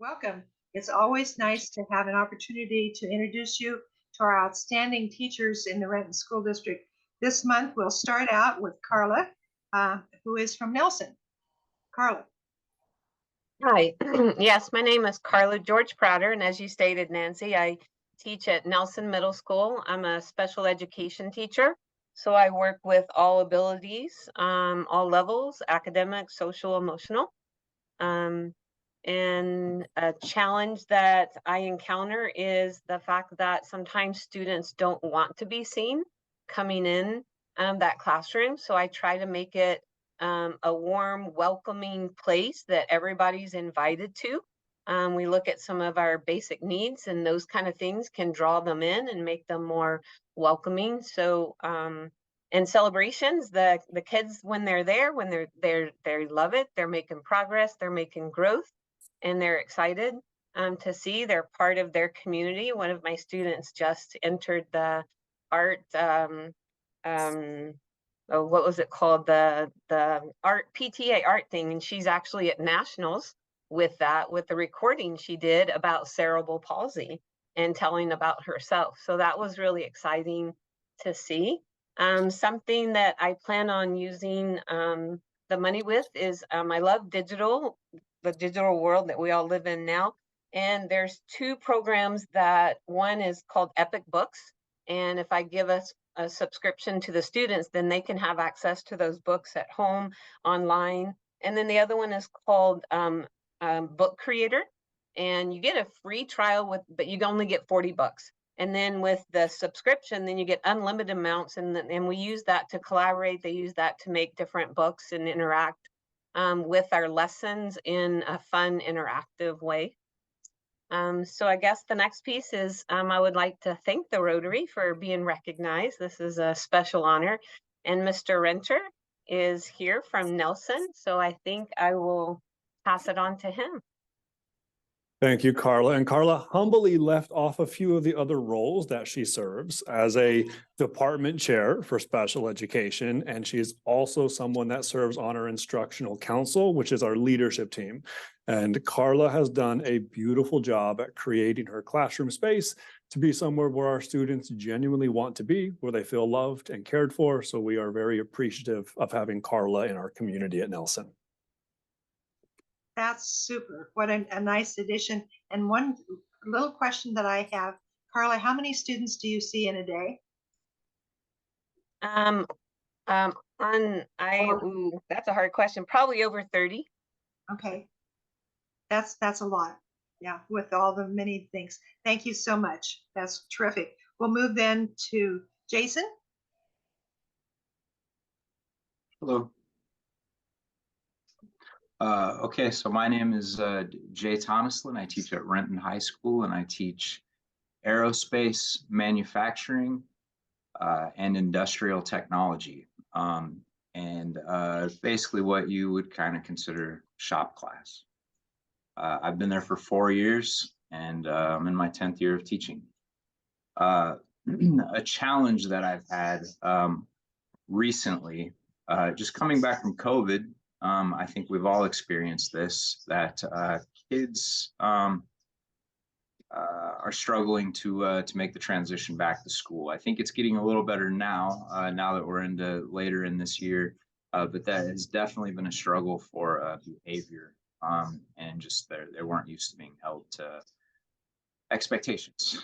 Welcome. It's always nice to have an opportunity to introduce you to our outstanding teachers in the Renton School District. This month, we'll start out with Carla, who is from Nelson. Carla. Hi, yes, my name is Carla George Prouder, and as you stated, Nancy, I teach at Nelson Middle School. I'm a special education teacher, so I work with all abilities, all levels, academic, social, emotional. And a challenge that I encounter is the fact that sometimes students don't want to be seen coming in that classroom, so I try to make it a warm, welcoming place that everybody's invited to. We look at some of our basic needs, and those kind of things can draw them in and make them more welcoming. So in celebrations, the kids, when they're there, they love it. They're making progress, they're making growth, and they're excited to see they're part of their community. One of my students just entered the art what was it called, the art PTA art thing, and she's actually at nationals with that, with the recording she did about cerebral palsy and telling about herself. So that was really exciting to see. Something that I plan on using the money with is I love the digital world that we all live in now, and there's two programs. That one is called Epic Books, and if I give us a subscription to the students, then they can have access to those books at home, online. And then the other one is called Book Creator, and you get a free trial but you only get 40 bucks. And then with the subscription, then you get unlimited amounts, and we use that to collaborate. They use that to make different books and interact with our lessons in a fun, interactive way. So I guess the next piece is I would like to thank the Rotary for being recognized. This is a special honor. And Mr. Renter is here from Nelson, so I think I will pass it on to him. Thank you, Carla. And Carla humbly left off a few of the other roles that she serves as a department chair for special education. And she is also someone that serves on our instructional council, which is our leadership team. And Carla has done a beautiful job at creating her classroom space to be somewhere where our students genuinely want to be, where they feel loved and cared for. So we are very appreciative of having Carla in our community at Nelson. That's super. What a nice addition. And one little question that I have, Carla, how many students do you see in a day? That's a hard question. Probably over 30. Okay. That's a lot. Yeah, with all the many things. Thank you so much. That's terrific. We'll move then to Jason. Hello. Okay, so my name is Jay Thomaslin. I teach at Renton High School, and I teach aerospace manufacturing and industrial technology, and basically what you would kind of consider shop class. I've been there for 4 years, and I'm in my 10th year of teaching. A challenge that I've had recently, just coming back from COVID, I think we've all experienced this, that kids are struggling to make the transition back to school. I think it's getting a little better now, now that we're into later in this year, but that has definitely been a struggle for behavior, and just they weren't used to being held to expectations.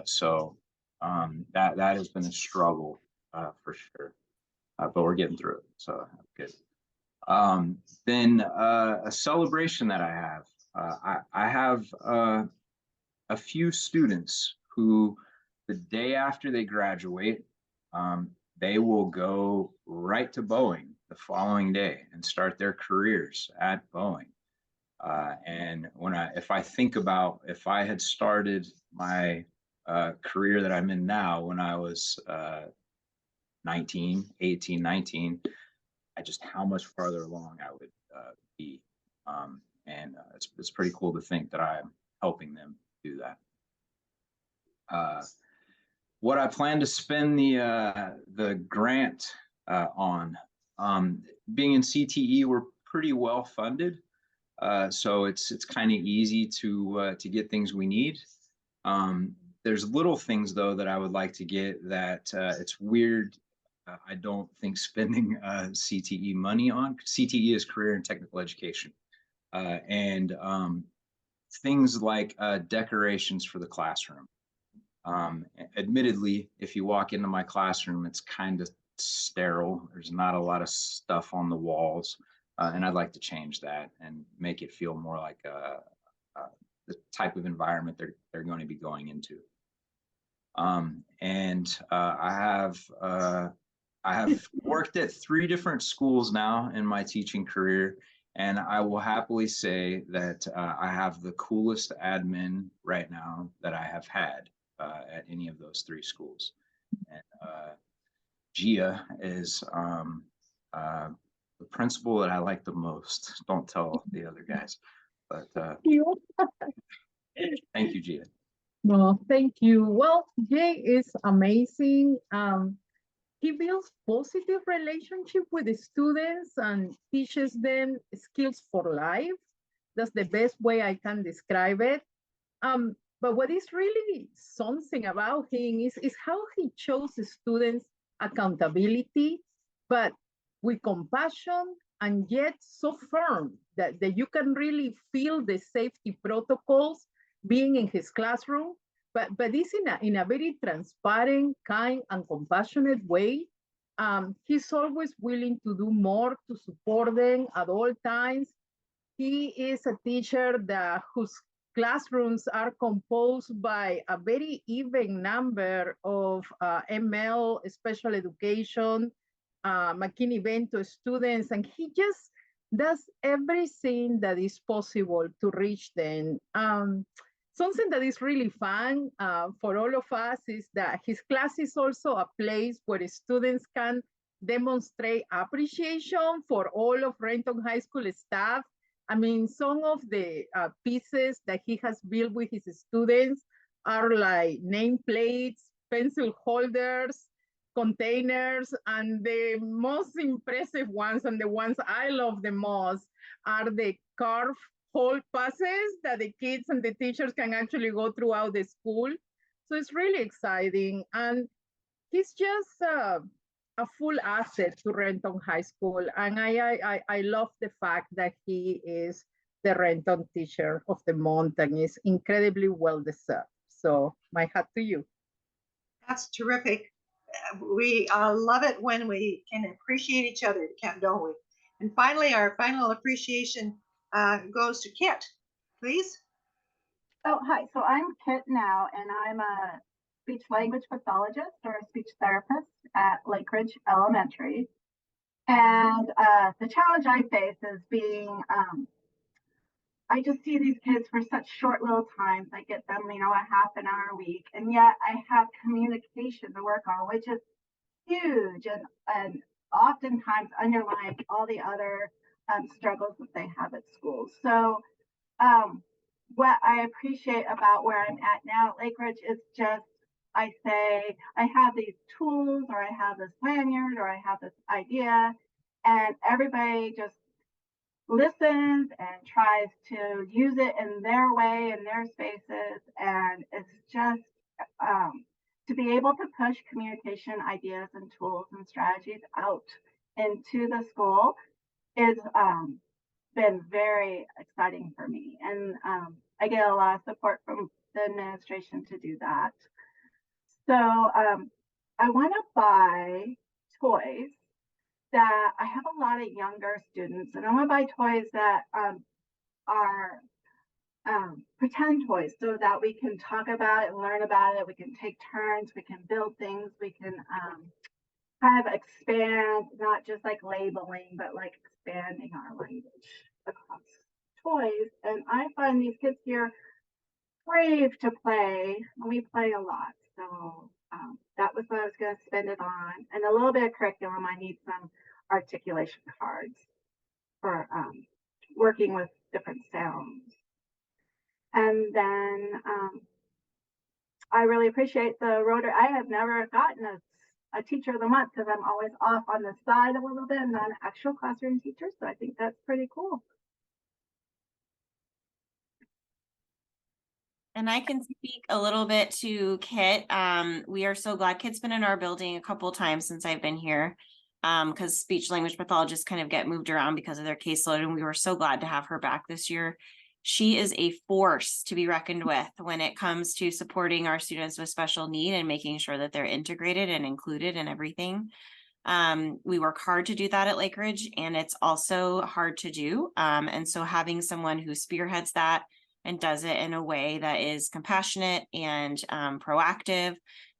So that has been a struggle for sure, but we're getting through it, so good. Then a celebration that I have. I have a few students who, the day after they graduate, they will go right to Boeing the following day and start their careers at Boeing. And if I think about if I had started my career that I'm in now when I was 18, 19, just how much farther along I would be, and it's pretty cool to think that I'm helping them do that. What I plan to spend the grant on, being in CTE, we're pretty well funded, So it's kind of easy to get things we need. There's little things though that I would like to get that it's weird. I don't think spending CTE money on. CTE is career and technical education, and things like decorations for the classroom. Admittedly, if you walk into my classroom, it's kind of sterile. There's not a lot of stuff on the walls, and I'd like to change that and make it feel more like the type of environment they're going to be going into. And I have worked at 3 different schools now in my teaching career, and I will happily say that I have the coolest admin right now that I have had at any of those 3 schools. And Gia is the principal that I like the most. Don't tell the other guys, but thank you, Gia. No, thank you. Well, Jay is amazing. He builds positive relationship with the students and teaches them skills for life. That's the best way I can describe it. But what is really something about him is how he shows the students accountability, but with compassion and yet so firm that you can really feel the safety protocols being in his classroom, but it's in a very transparent, kind, and compassionate way. He's always willing to do more to support them at all times. He is a teacher whose classrooms are composed by a very even number of ML, special education, McKinney-Vento students, and he just does everything that is possible to reach them. Something that is really fun for all of us is that his class is also a place where students can demonstrate appreciation for all of Renton High School staff. I mean, some of the pieces that he has built with his students are like nameplates, pencil holders, containers, and the most impressive ones, and the ones I love the most, are the carved hall passes that the kids and the teachers can actually go throughout the school. So it's really exciting. And he's just a full asset to Renton High School. And I love the fact that he is the Renton Teacher of the Month and is incredibly well deserved. So my hat to you. That's terrific. We love it when we can appreciate each other, don't we? And finally, our final appreciation goes to Kit, please. Oh, hi. So I'm Kit now, and I'm a speech language pathologist or a speech therapist at Lake Ridge Elementary. And the challenge I face is being, I just see these kids for such short little times. I get them, a half an hour a week, and yet I have communication to work on, which is huge and oftentimes underlying all the other struggles that they have at school. So what I appreciate about where I'm at now at Lake Ridge is just, I say, I have these tools, or I have this lanyard, or I have this idea, and everybody just listens and tries to use it in their way, in their spaces. And it's just to be able to push communication ideas and tools and strategies out into the school is been very exciting for me. And I get a lot of support from the administration to do that. So I want to buy toys that I have a lot of younger students, and I want to buy toys that are pretend toys, so that we can talk about it and learn about it. We can take turns, we can build things, we can kind of expand, not just like labeling, but like expanding our language across toys. And I find these kids here crave to play, and we play a lot. So that was what I was going to spend it on. And a little bit of curriculum. I need some articulation cards for working with different sounds. And then I really appreciate the Rotary. I have never gotten a Teacher of the Month because I'm always off on the side a little bit and not an actual classroom teacher. So I think that's pretty cool. And I can speak a little bit to Kit. We are so glad Kit's been in our building a couple times since I've been here. Because speech language pathologists kind of get moved around because of their caseload, and we were so glad to have her back this year. She is a force to be reckoned with when it comes to supporting our students with special need and making sure that they're integrated and included in everything. We work hard to do that at Lake Ridge, and it's also hard to do. And so having someone who spearheads that and does it in a way that is compassionate and proactive,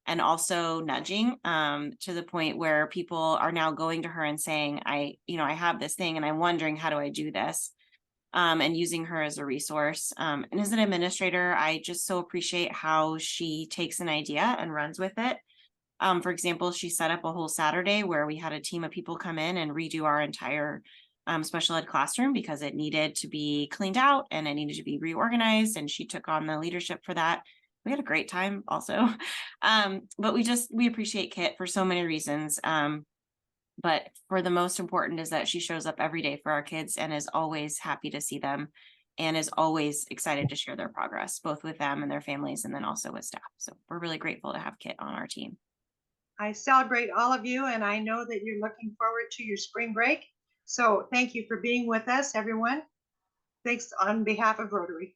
and also nudging to the point where people are now going to her and saying, I have this thing and I'm wondering, how do I do this? And using her as a resource. And as an administrator, I just so appreciate how she takes an idea and runs with it. For example, she set up a whole Saturday where we had a team of people come in and redo our entire special ed classroom because it needed to be cleaned out and it needed to be reorganized. And she took on the leadership for that. We had a great time also. But we appreciate Kit for so many reasons. But for the most important is that she shows up every day for our kids and is always happy to see them and is always excited to share their progress, both with them and their families, and then also with staff. So we're really grateful to have Kit on our team. I celebrate all of you, and I know that you're looking forward to your spring break. So thank you for being with us, everyone. Thanks on behalf of Rotary.